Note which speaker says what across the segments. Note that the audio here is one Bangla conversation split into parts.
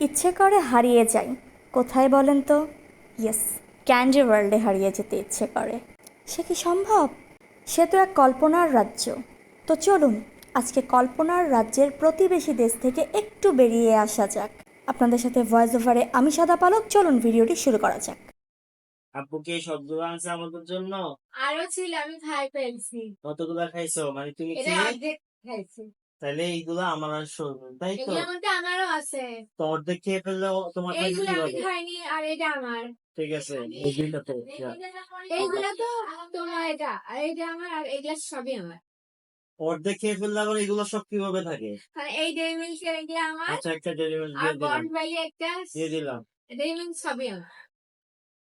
Speaker 1: ইচ্ছে করে হারিয়ে যাই। কোথায় বলেন তো? ইয়েস, ক্যান্ডি ওয়ার্ল্ডে হারিয়ে যেতে ইচ্ছে করে। সে কি সম্ভব? সে তো এক কল্পনার রাজ্য। তো চলুন আজকে কল্পনার রাজ্যের প্রতিবেশী দেশ থেকে একটু বেরিয়ে আসা যাক। আপনাদের সাথে ভয়েস ওভারে আমি সাদা পালক। চলুন ভিডিওটি শুরু করা যাক।
Speaker 2: আপু কি সবগুলো আনছে আমাদের জন্য?
Speaker 3: আরো ছিল, আমি খাই ফেলছি।
Speaker 2: কতগুলা খাইছো? মানে তুমি
Speaker 3: এটা
Speaker 2: খেয়ে
Speaker 3: অর্ধেক খাইছি।
Speaker 2: তাহলে এইগুলা আমার আর শোধন, তাই তো?
Speaker 3: এগুলোর মধ্যে আমারও আছে।
Speaker 2: তো অর্ধেক খেয়ে ফেললেও তোমার খাইছো
Speaker 3: এইগুলো আমি
Speaker 2: কিভাবে?
Speaker 3: খাইনি, আর এটা আমার।
Speaker 2: ঠিক আছে, এইগুলা তো যা।
Speaker 3: এইগুলা তো তোমার, এটা আর এটা আমার, আর এইগুলা সবই আমার।
Speaker 2: অর্ধেক খেয়ে ফেললে আবার এগুলো সব কিভাবে থাকে?
Speaker 3: কারণ এই ডেইরি মিল্ক এইগুলা আমার,
Speaker 2: আচ্ছা, একটা ডেইরি মিল্ক
Speaker 3: আর
Speaker 2: দিয়ে দিলাম।
Speaker 3: বন্ড ভ্যালি একটা
Speaker 2: দিয়ে দিলাম।
Speaker 3: ডেইরি মিল্ক সবই আমার।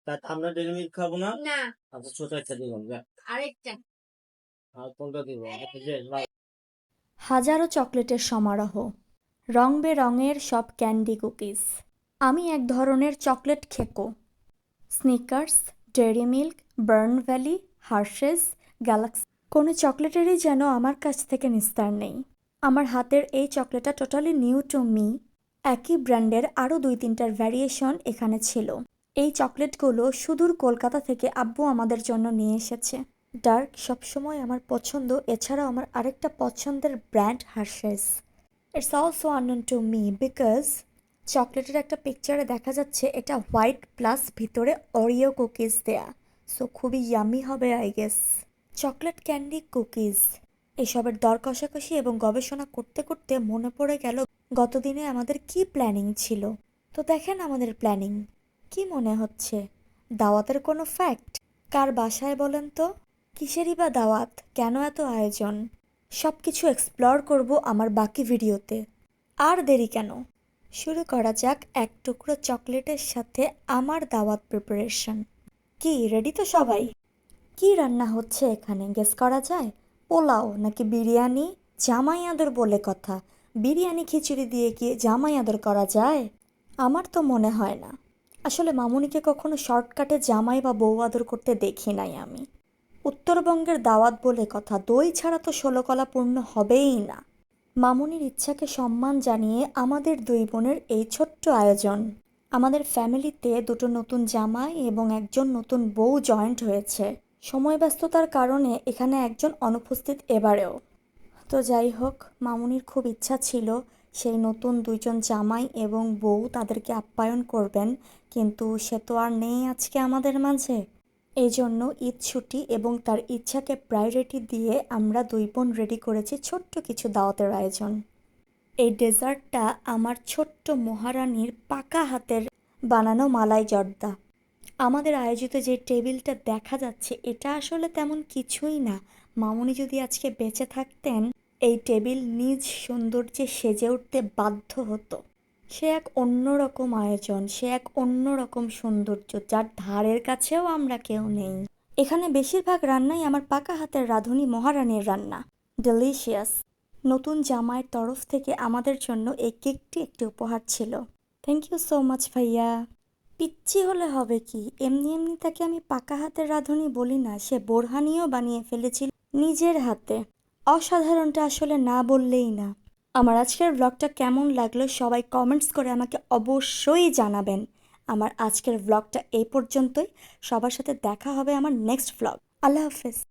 Speaker 2: তা আমরা ডেইরি মিল্ক খাবো না?
Speaker 3: না,
Speaker 2: আচ্ছা, ছোট একটা দিলাম, যা।
Speaker 3: আরেকটা।
Speaker 2: আর কোনটা দিব? আচ্ছা, যে, লাও।
Speaker 1: হাজারো চকলেটের সমারোহ, রং বেরঙের সব ক্যান্ডি কুকিজ। আমি এক ধরনের চকলেট খেকো। Snickers, Dairy Milk, Bournville, Hershey's, Galaxy, কোনো চকলেটেরই যেন আমার কাছ থেকে নিস্তার নেই। আমার হাতের এই চকলেটটা টোটালি নিউ টু মি। একই ব্র্যান্ডের আরও 2-3টার ভ্যারিয়েশন এখানে ছিল। এই চকলেটগুলো সুদূর কলকাতা থেকে আব্বু আমাদের জন্য নিয়ে এসেছে। ডার্ক সবসময় আমার পছন্দ। এছাড়াও আমার আরেকটা পছন্দের brand Hershey's. It's also unknown to me because চকলেটের একটা পিকচারে দেখা যাচ্ছে এটা হোয়াইট প্লাস ভিতরে অরিও কুকিজ দেয়া। সো খুবই ইয়ামি হবে I guess. Chocolate candy cookies এসবের দর কষাকষি এবং গবেষণা করতে করতে মনে পড়ে গেল গতদিনে আমাদের কি প্ল্যানিং ছিল। তো দেখেন আমাদের প্ল্যানিং কি মনে হচ্ছে? দাওয়াতের কোনো ফ্যাক্ট? কার বাসায় বলেন তো? কিসেরই বা দাওয়াত? কেন এত আয়োজন? সব কিছু এক্সপ্লোর করব আমার বাকি ভিডিওতে। আর দেরি কেন, শুরু করা যাক এক টুকরো চকলেটের সাথে আমার দাওয়াত প্রিপারেশন। কি রেডি তো সবাই? কি রান্না হচ্ছে এখানে গেস করা যায়? পোলাও নাকি বিরিয়ানি? জামাই আদর বলে কথা। বিরিয়ানি খিচুড়ি দিয়ে কি জামাই আদর করা যায়? আমার তো মনে হয় না। আসলে মামুনিকে কখনো শর্টকাটে জামাই বা বউ আদর করতে দেখি নাই আমি। উত্তরবঙ্গের দাওয়াত বলে কথা, দই ছাড়া তো ষোলকলা পূর্ণ হবেই না। মামুনির ইচ্ছাকে সম্মান জানিয়ে আমাদের দুই বোনের এই ছোট্ট আয়োজন। আমাদের ফ্যামিলিতে দুটো নতুন জামাই এবং একজন নতুন বউ জয়েন্ট হয়েছে। সময় ব্যস্ততার কারণে এখানে একজন অনুপস্থিত এবারেও। তো যাই হোক, মামুনির খুব ইচ্ছা ছিল সেই নতুন দুইজন জামাই এবং বউ তাদেরকে আপ্যায়ন করবেন, কিন্তু সে তো আর নেই আজকে আমাদের মাঝে। এই জন্য ঈদ ছুটি এবং তার ইচ্ছাকে প্রায়োরিটি দিয়ে আমরা দুই বোন রেডি করেছি ছোট্ট কিছু দাওয়াতের আয়োজন। এই ডেজার্টটা আমার ছোট্ট মহারানীর পাকা হাতের বানানো মালাই জর্দা। আমাদের আয়োজিত যে টেবিলটা দেখা যাচ্ছে এটা আসলে তেমন কিছুই না। মামুনি যদি আজকে বেঁচে থাকতেন এই টেবিল নিজ সৌন্দর্যে সেজে উঠতে বাধ্য হতো। সে এক অন্যরকম আয়োজন, সে এক অন্যরকম সৌন্দর্য যার ধারের কাছেও আমরা কেউ নেই। এখানে বেশিরভাগ রান্নাই আমার পাকা হাতের রাঁধুনি মহারানীর রান্না। ডেলিশিয়াস। নতুন জামাইয়ের তরফ থেকে আমাদের জন্য এই কেকটি একটি উপহার ছিল। থ্যাংক ইউ সো মাচ ভাইয়া। পিচ্ছি হলে হবে কি, এমনি এমনি তাকে আমি পাকা হাতের রাঁধুনি বলি না, সে বোরহানিও বানিয়ে ফেলেছিল নিজের হাতে। অসাধারণটা আসলে না বললেই না। আমার আজকের ব্লগটা কেমন লাগলো সবাই কমেন্টস করে আমাকে অবশ্যই জানাবেন। আমার আজকের ব্লগটা এই পর্যন্তই। সবার সাথে দেখা হবে আমার নেক্সট ব্লগ। আল্লাহ হাফেজ।